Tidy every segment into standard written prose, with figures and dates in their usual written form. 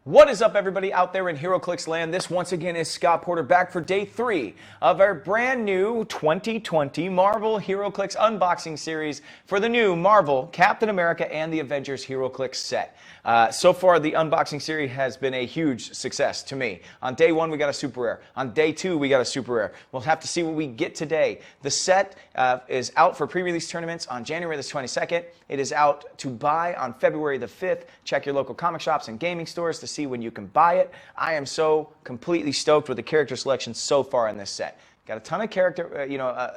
What is up, everybody out there in HeroClix land? This once again is Scott Porter back for day 3 of our brand new 2020 Marvel HeroClix unboxing series for the new Marvel Captain America and the Avengers HeroClix set. So far, the unboxing series has been a huge success to me. On day 1, we got a super rare. On day 2, we got a super rare. We'll have to see what we get today. The set is out for pre-release tournaments on January the 22nd. It is out to buy on February the 5th. Check your local comic shops and gaming stores to see when you can buy it. I am so completely stoked with the character selection so far in this set. Got a ton of character,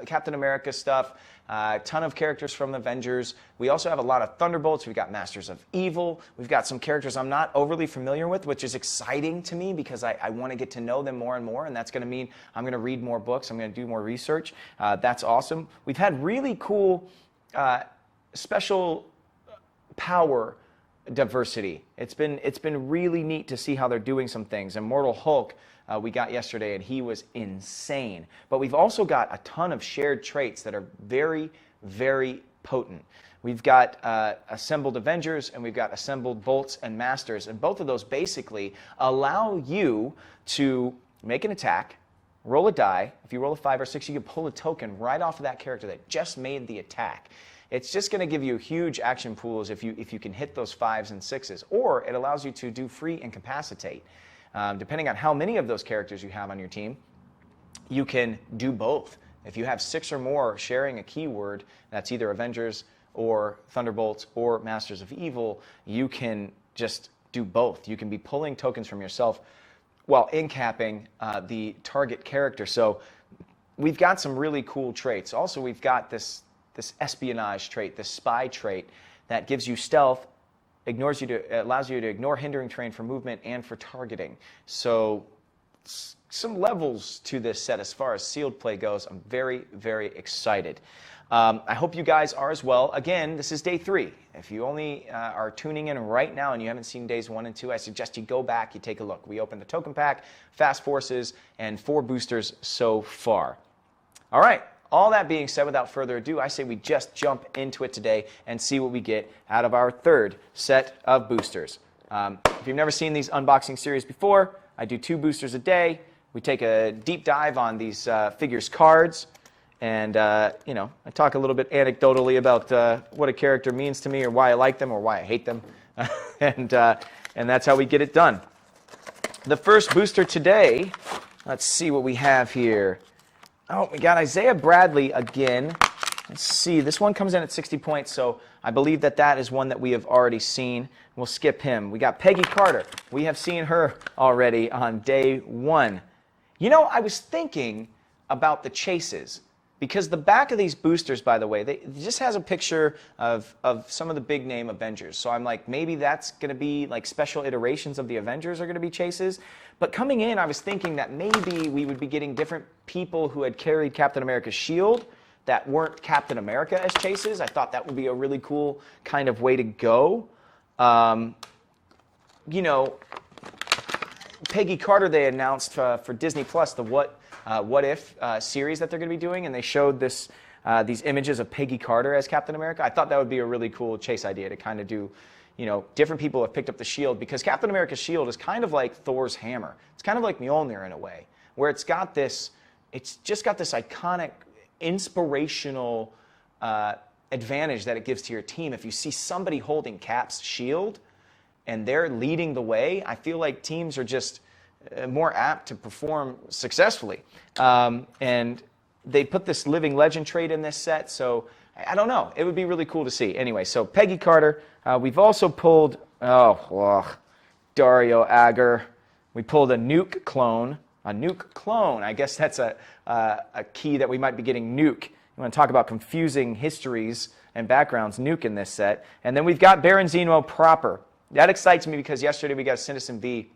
Captain America stuff, a ton of characters from Avengers. We also have a lot of Thunderbolts. We've got Masters of Evil. We've got some characters I'm not overly familiar with, which is exciting to me because I want to get to know them more and more, and that's going to mean I'm going to read more books. I'm going to do more research. That's awesome. We've had really cool special power diversity. It's been really neat to see how they're doing some things. Immortal Hulk we got yesterday, and he was insane. But we've also got a ton of shared traits that are very, very potent. We've got assembled Avengers, and we've got assembled Bolts and Masters, and both of those basically allow you to make an attack, roll a die. If you roll a 5 or 6, you can pull a token right off of that character that just made the attack. It's just going to give you huge action pools if you can hit those 5s and 6s, or it allows you to do free incapacitate. Depending on how many of those characters you have on your team, you can do both. If you have 6 or more sharing a keyword that's either Avengers or Thunderbolts or Masters of Evil, you can just do both. You can be pulling tokens from yourself while incapping the target character. So we've got some really cool traits. Also, we've got this espionage trait, this spy trait that gives you stealth, allows you to ignore hindering terrain for movement and for targeting. So some levels to this set as far as sealed play goes. I'm very, very excited. I hope you guys are as well. Again, this is day 3. If you only are tuning in right now and you haven't seen days 1 and 2, I suggest you go back, you take a look. We opened the token pack, fast forces, and 4 boosters so far. All right. All that being said, without further ado, I say we just jump into it today and see what we get out of our 3rd set of boosters. If you've never seen these unboxing series before, I do 2 boosters a day. We take a deep dive on these figures cards, and I talk a little bit anecdotally about what a character means to me, or why I like them, or why I hate them, and that's how we get it done. The first booster today, let's see what we have here. Oh, we got Isaiah Bradley again. Let's see. This one comes in at 60 points, so I believe that is one that we have already seen. We'll skip him. We got Peggy Carter. We have seen her already on day 1. You know, I was thinking about the chases, because the back of these boosters, by the way, it just has a picture of some of the big name Avengers. So I'm like, maybe that's going to be like special iterations of the Avengers are going to be chases. But coming in, I was thinking that maybe we would be getting different people who had carried Captain America's shield that weren't Captain America as chases. I thought that would be a really cool kind of way to go. Peggy Carter, they announced for Disney Plus the What If series that they're going to be doing, and they showed these images of Peggy Carter as Captain America. I thought that would be a really cool chase idea to kind of do. Different people have picked up the shield, because Captain America's shield is kind of like Thor's hammer. It's kind of like Mjolnir in a way, where it's just got this iconic, inspirational advantage that it gives to your team. If you see somebody holding Cap's shield and they're leading the way, I feel like teams are just more apt to perform successfully. And they put this living legend trait in this set, so I don't know. It would be really cool to see. Anyway, so Peggy Carter. We've also pulled, Dario Agar. We pulled a Nuke clone. A Nuke clone. I guess that's a key that we might be getting Nuke. You want to talk about confusing histories and backgrounds, Nuke in this set. And then we've got Baron Zemo proper. That excites me because yesterday we got a Citizen V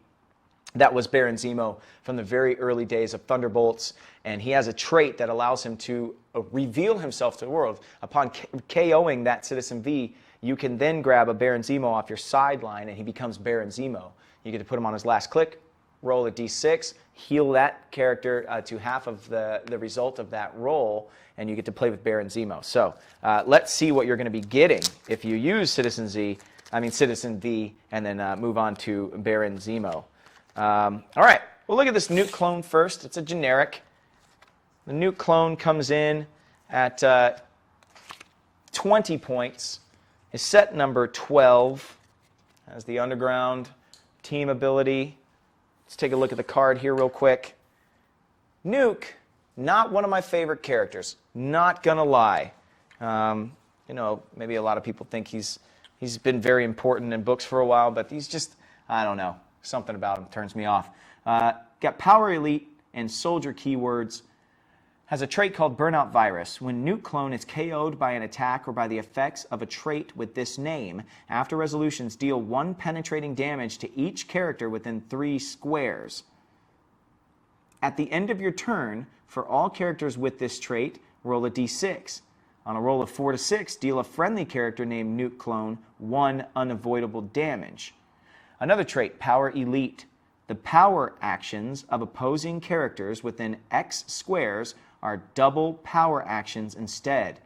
that was Baron Zemo from the very early days of Thunderbolts, and he has a trait that allows him to reveal himself to the world. Upon KOing that Citizen V, you can then grab a Baron Zemo off your sideline, and he becomes Baron Zemo. You get to put him on his last click, roll a d6, heal that character to half of the result of that roll, and you get to play with Baron Zemo. So let's see what you're going to be getting if you use Citizen Z Citizen V, and then move on to Baron Zemo. All right, we'll look at this Nuke clone first. It's a generic. The Nuke clone comes in at 20 points. His set number 12 has the underground team ability. Let's take a look at the card here real quick. Nuke, not one of my favorite characters. Not gonna lie. Maybe a lot of people think he's been very important in books for a while, but he's just, I don't know, something about him turns me off. Got Power Elite and Soldier keywords. Has a trait called Burnout Virus. When Nuke clone is KO'd by an attack or by the effects of a trait with this name, after resolutions, deal 1 penetrating damage to each character within 3 squares. At the end of your turn, for all characters with this trait, roll a d6. On a roll of 4 to 6, deal a friendly character named Nuke clone 1 unavoidable damage. Another trait, Power Elite. The power actions of opposing characters within X squares are double power actions instead.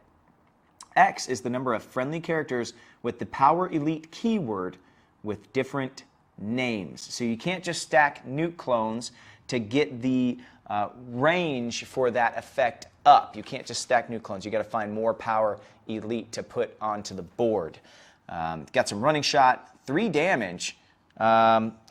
X is the number of friendly characters with the Power Elite keyword with different names. So you can't just stack Nuke clones to get the range for that effect up. You can't just stack Nuke clones. You got to find more Power Elite to put onto the board. Got some running shot, 3 damage.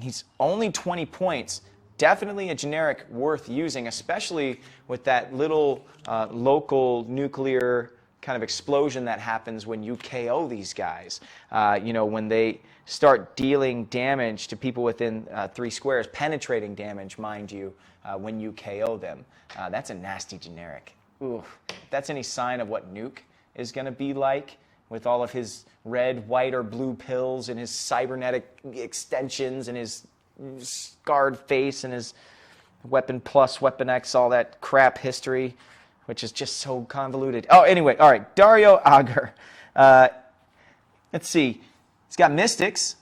He's only 20 points. Definitely a generic worth using, especially with that little local nuclear kind of explosion that happens when you KO these guys. When they start dealing damage to people within 3 squares, penetrating damage, mind you, when you KO them. That's a nasty generic. Ooh, if that's any sign of what Nuke is going to be like, with all of his red, white, or blue pills and his cybernetic extensions and his scarred face and his Weapon Plus, Weapon X, all that crap history, which is just so convoluted. Oh, anyway, all right, Dario Agar. Let's see. He's got Mystics.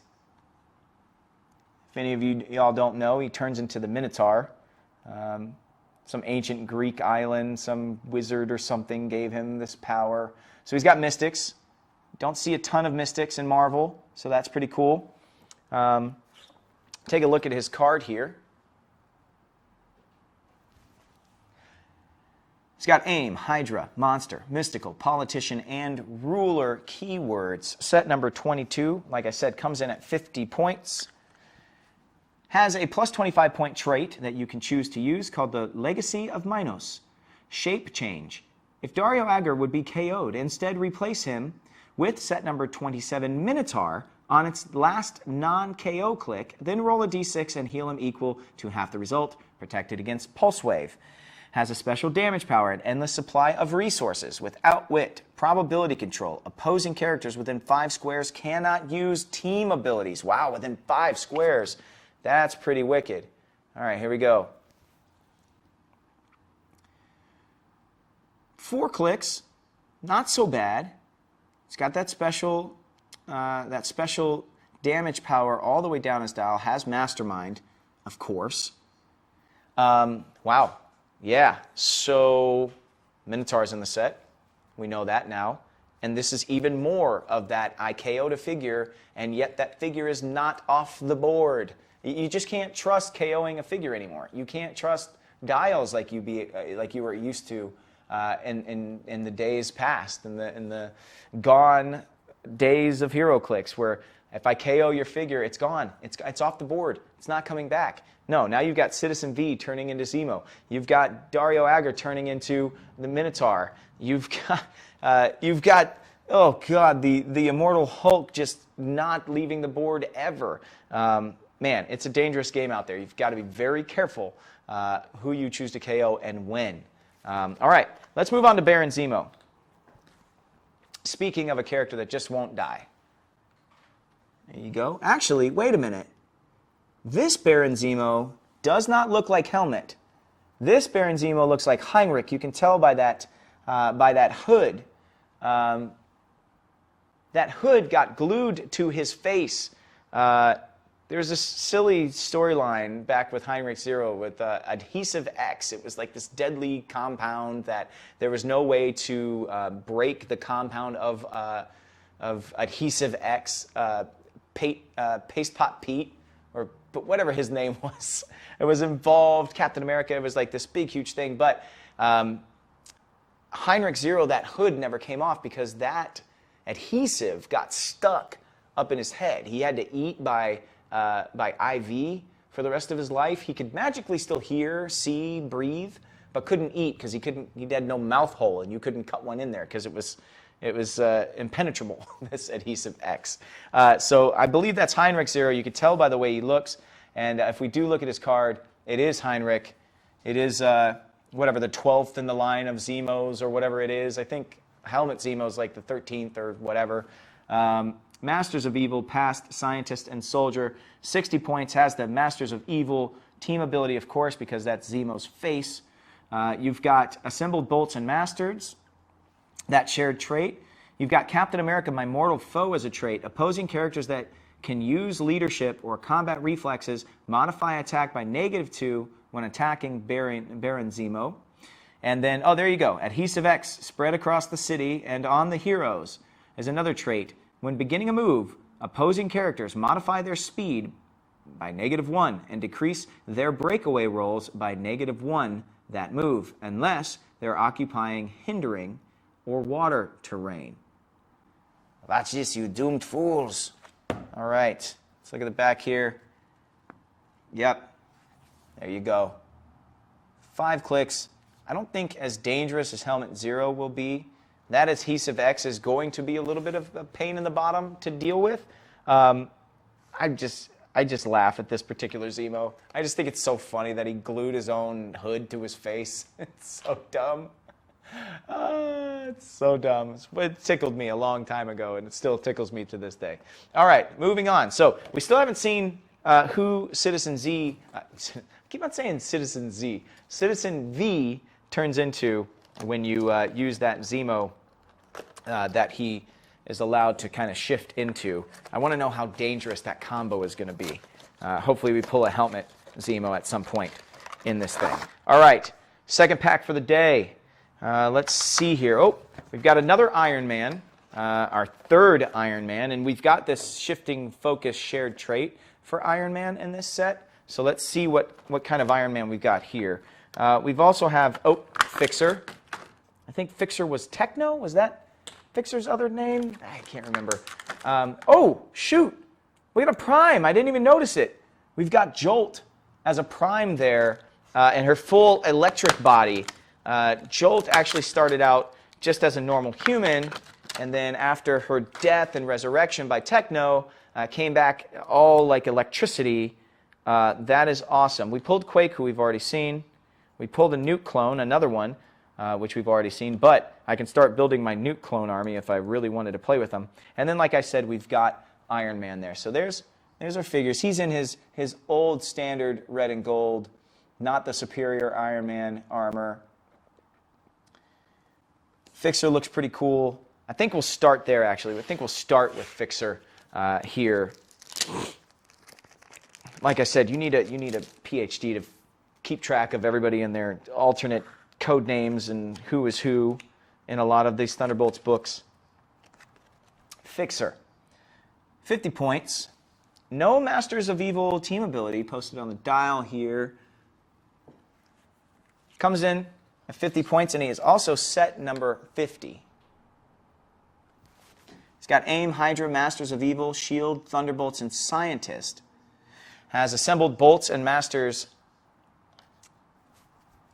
If any of y'all don't know, he turns into the Minotaur. Some ancient Greek island, some wizard or something gave him this power. So he's got Mystics. Don't see a ton of Mystics in Marvel, so that's pretty cool. Take a look at his card here. He's got Aim, Hydra, Monster, Mystical, Politician, and Ruler keywords. Set number 22, like I said, comes in at 50 points. Has a plus 25 point trait that you can choose to use called the Legacy of Minos. Shape Change. If Dario Agar would be KO'd, instead replace him with set number 27 Minotaur on its last non-KO click, then roll a d6 and heal him equal to half the result, protected against Pulse Wave. Has a special damage power and endless supply of resources with Outwit, Probability Control. Opposing characters within 5 squares cannot use team abilities. Wow, within 5 squares. That's pretty wicked. All right, here we go. 4 clicks, not so bad. It's got that special damage power all the way down his dial. Has Mastermind, of course. Wow. Yeah, so Minotaur's in the set. We know that now. And this is even more of that I KO'd a figure, and yet that figure is not off the board. You just can't trust KOing a figure anymore. You can't trust dials like you were used to in the days past, in the gone days of HeroClix, where if I KO your figure, it's gone. It's off the board. It's not coming back. No, now you've got Citizen V turning into Zemo. You've got Dario Agar turning into the Minotaur. You've got oh God, the Immortal Hulk just not leaving the board ever. Man, it's a dangerous game out there. You've got to be very careful who you choose to KO and when. All right, let's move on to Baron Zemo. Speaking of a character that just won't die. There you go. Actually, wait a minute. This Baron Zemo does not look like Helmet. This Baron Zemo looks like Heinrich. You can tell by that hood. That hood got glued to his face. There's this silly storyline back with Heinrich Zero with Adhesive X. It was like this deadly compound that there was no way to break the compound of Adhesive X Paste Pot Pete, but whatever his name was. It was involved. Captain America. It was like this big, huge thing. But Heinrich Zero, that hood never came off because that adhesive got stuck up in his head. He had to eat by IV for the rest of his life. He could magically still hear, see, breathe, but couldn't eat because he had no mouth hole, and you couldn't cut one in there because it was impenetrable, this adhesive X. So I believe that's Heinrich Zero. You could tell by the way he looks. And if we do look at his card, it is Heinrich. It is whatever, the 12th in the line of Zemos or whatever it is. I think Helmet Zemo's like the 13th or whatever. Masters of Evil, Past, Scientist, and Soldier. 60 points, has the Masters of Evil team ability, of course, because that's Zemo's face. You've got Assembled Bolts and Masters, that shared trait. You've got Captain America, My Mortal Foe as a trait. Opposing characters that can use leadership or combat reflexes modify attack by -2 when attacking Baron Zemo. And then, oh, there you go. Adhesive X, spread across the city and on the heroes, is another trait. When beginning a move, opposing characters modify their speed by -1 and decrease their breakaway rolls by -1 that move, unless they're occupying hindering or water terrain. Watch this, you doomed fools. All right, let's look at the back here. Yep, there you go. 5 clicks. I don't think as dangerous as Helmet Zero will be. That adhesive X is going to be a little bit of a pain in the bottom to deal with. I just laugh at this particular Zemo. I just think it's so funny that he glued his own hood to his face. It's so dumb. It's so dumb. It tickled me a long time ago, and it still tickles me to this day. All right, moving on. So we still haven't seen who Citizen Z, I keep on saying Citizen Z. Citizen V turns into when you use that Zemo that he is allowed to kind of shift into. I want to know how dangerous that combo is going to be. Hopefully we pull a Helmet Zemo at some point in this thing. All right, second pack for the day. Let's see here. Oh, we've got another Iron Man, our third Iron Man, and we've got this shifting focus shared trait for Iron Man in this set. So let's see what kind of Iron Man we've got here. We've also have, Fixer. I think Fixer was Techno. Was that Fixer's other name? I can't remember. Oh, shoot. We got a Prime. I didn't even notice it. We've got Jolt as a Prime there, and her full electric body. Jolt actually started out just as a normal human, and then after her death and resurrection by Techno, came back all like electricity. That is awesome. We pulled Quake, who we've already seen. We pulled a Nuke clone, another one, which we've already seen, but I can start building my Nuke clone army if I really wanted to play with them. And then, like I said, we've got Iron Man there. So there's our figures. He's in his old standard red and gold, not the superior Iron Man armor. Fixer looks pretty cool. I think we'll start there, actually. I think we'll start with Fixer here. Like I said, you need a PhD to keep track of everybody in their alternate code names and who is who in a lot of these Thunderbolts books. Fixer. 50 points. No Masters of Evil team ability posted on the dial here. Comes in at 50 points, and he is also set number 50. He's got Aim, Hydra, Masters of Evil, Shield, Thunderbolts, and Scientist. Has Assembled Bolts and Masters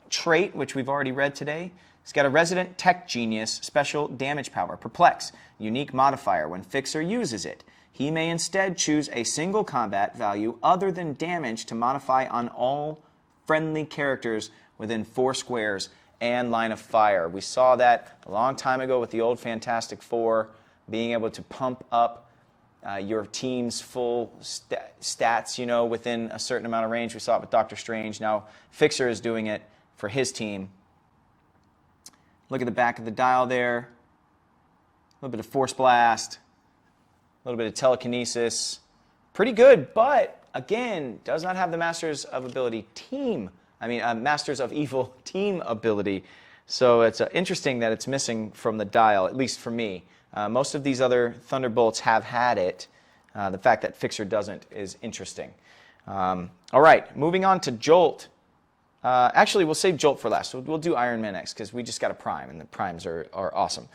trait, which we've already read today. He's got a Resident Tech Genius, special damage power, Perplex, unique modifier. When Fixer uses it, he may instead choose a single combat value other than damage to modify on all friendly characters within 4 squares and line of fire. We saw that a long time ago with the old Fantastic Four, being able to pump up your team's full stats, within a certain amount of range. We saw it with Doctor Strange. Now Fixer is doing it for his team. Look at the back of the dial there. A little bit of Force Blast, a little bit of Telekinesis. Pretty good, but again, does not have the Masters of Evil team ability. So it's interesting that it's missing from the dial, at least for me. Most of these other Thunderbolts have had it. The fact that Fixer doesn't is interesting. All right, moving on to Jolt. Actually, we'll save Jolt for last. We'll do Iron Man next because we just got a Prime, and the Primes are awesome.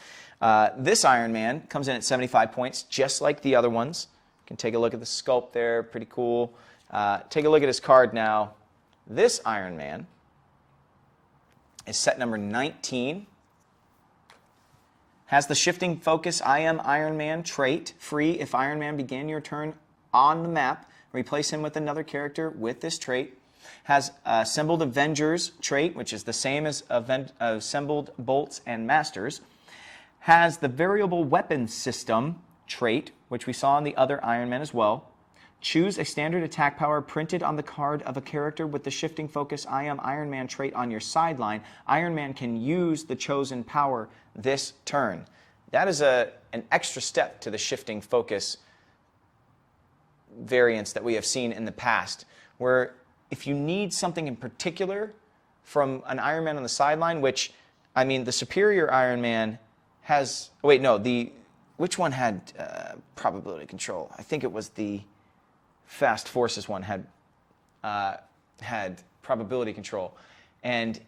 This Iron Man comes in at 75 points, just like the other ones. You can take a look at the sculpt there, pretty cool. Take a look at his card now. This Iron Man is set number 19. Has the shifting focus I am Iron Man trait, free if Iron Man began your turn on the map. Replace him with another character with this trait. Has assembled Avengers trait, which is the same as assembled Bolts and Masters. Has the variable weapon system trait, which we saw in the other Iron Man as well. Choose a standard attack power printed on the card of a character with the shifting focus I am Iron Man trait on your sideline. Iron Man can use the chosen power this turn. That is an extra step to the shifting focus variants that we have seen in the past, where if you need something in particular from an Iron Man on the sideline, which, I mean, the superior Iron Man has, wait, no, which one had probability control? I think it was the Fast Forces one had probability control. And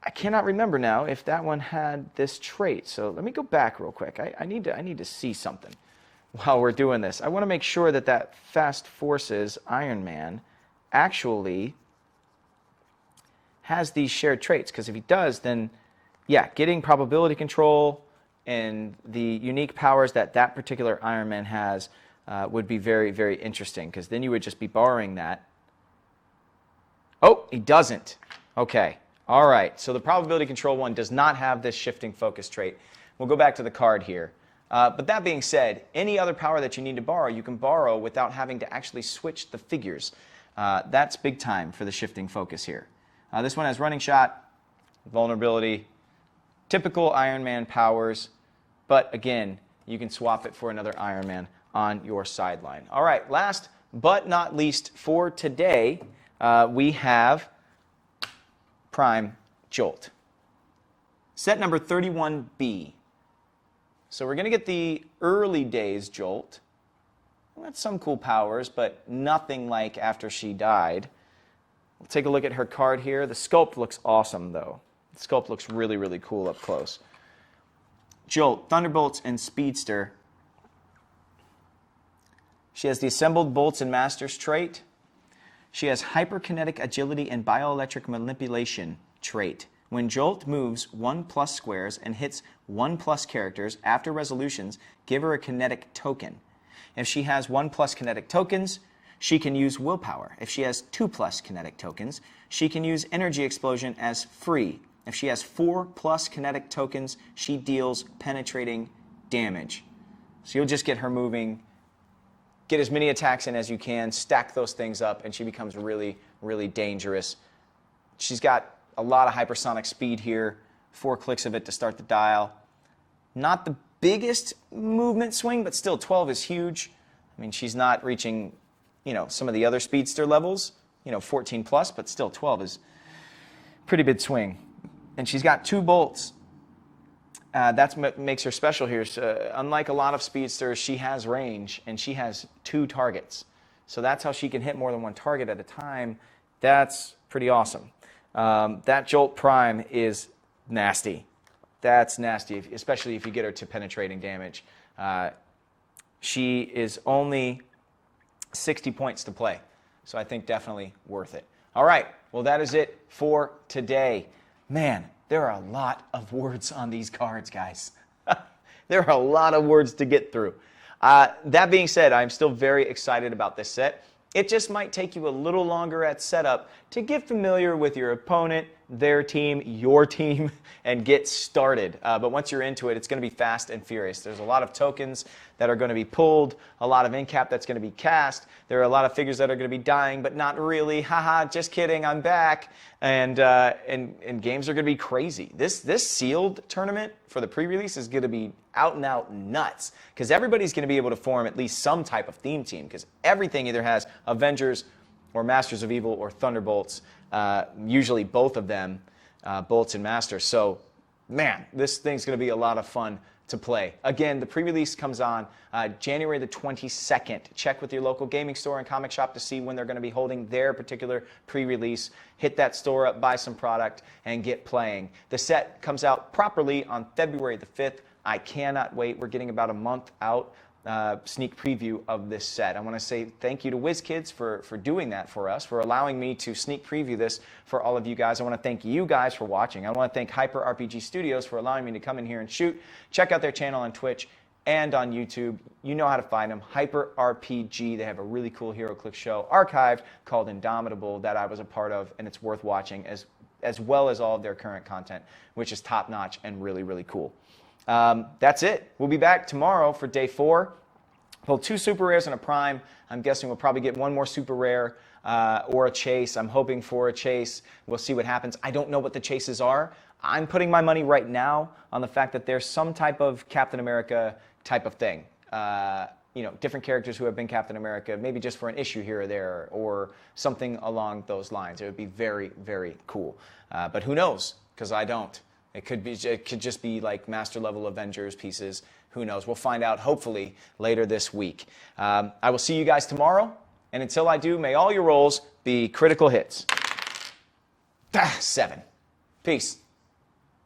I cannot remember now if that one had this trait. So let me go back real quick. I need to see something while we're doing this. I want to make sure that Fast Forces Iron Man actually has these shared traits, because if he does, then yeah, getting probability control and the unique powers that particular Iron Man has would be very, very interesting, because then you would just be borrowing that. Oh, he doesn't. Okay. All right. So the probability control one does not have this shifting focus trait. We'll go back to the card here. But that being said, any other power that you need to borrow, you can borrow without having to actually switch the figures. That's big time for the shifting focus here. This one has running shot, vulnerability, typical Iron Man powers, but again, you can swap it for another Iron Man on your sideline. All right, last but not least for today, we have Prime Jolt. Set number 31B. So we're going to get the early days Jolt. That's some cool powers, but nothing like after she died. We'll take a look at her card here. The sculpt looks awesome, though. The sculpt looks really, really cool up close. Jolt, Thunderbolts, and Speedster. She has the assembled Bolts and Masters trait. She has hyperkinetic agility and bioelectric manipulation trait. When Jolt moves 1+ squares and hits 1+ characters after resolutions, give her a kinetic token. If she has 1+ kinetic tokens, she can use willpower. If she has 2+ kinetic tokens, she can use energy explosion as free. If she has 4+ kinetic tokens, she deals penetrating damage. So you'll just get her moving, get as many attacks in as you can, stack those things up, and she becomes really, really dangerous. She's got a lot of hypersonic speed here, 4 clicks of it to start the dial. Not the biggest movement swing, but still 12 is huge. I mean, she's not reaching, some of the other speedster levels, 14+, but still 12 is pretty big swing. And she's got 2 bolts. That's what makes her special here. So, unlike a lot of speedsters, she has range, and she has 2 targets. So that's how she can hit more than 1 target at a time. That's pretty awesome. That Jolt Prime is nasty. That's nasty, especially if you get her to penetrating damage. She is only 60 points to play, so I think definitely worth it. All right, well, that is it for today. Man, there are a lot of words on these cards, guys. There are a lot of words to get through. That being said, I'm still very excited about this set. It just might take you a little longer at setup to get familiar with your opponent, their team, your team, and get started. But once you're into it, it's going to be fast and furious. There's a lot of tokens that are going to be pulled, a lot of incap that's going to be cast. There are a lot of figures that are going to be dying, but not really. Haha, just kidding, I'm back. And games are going to be crazy. This sealed tournament for the pre-release is going to be out and out nuts, because everybody's going to be able to form at least some type of theme team, because everything either has Avengers or Masters of Evil or Thunderbolts, usually both of them, Bolts and Masters. So, man, this thing's going to be a lot of fun to play. Again, the pre-release comes on January the 22nd. Check with your local gaming store and comic shop to see when they're going to be holding their particular pre-release. Hit that store up, buy some product, and get playing. The set comes out properly on February the 5th. I cannot wait. We're getting about a month out. Sneak preview of this set. I want to say thank you to WizKids for doing that for us, for allowing me to sneak preview this for all of you guys. I want to thank you guys for watching. I want to thank Hyper RPG Studios for allowing me to come in here and shoot. Check out their channel on Twitch and on YouTube. You know how to find them. Hyper RPG. They have a really cool HeroClix show archived called Indomitable that I was a part of, and it's worth watching as well as all of their current content, which is top notch and really, really cool. That's it. We'll be back tomorrow for day 4. Pulled 2 super rares and a prime. I'm guessing we'll probably get 1 more super rare or a chase. I'm hoping for a chase. We'll see what happens. I don't know what the chases are. I'm putting my money right now on the fact that there's some type of Captain America type of thing. Different characters who have been Captain America, maybe just for an issue here or there, or something along those lines. It would be very, very cool. But who knows? Because I don't. It could just be like master level Avengers pieces. Who knows? We'll find out hopefully later this week. I will see you guys tomorrow. And until I do, may all your rolls be critical hits. 7. Peace.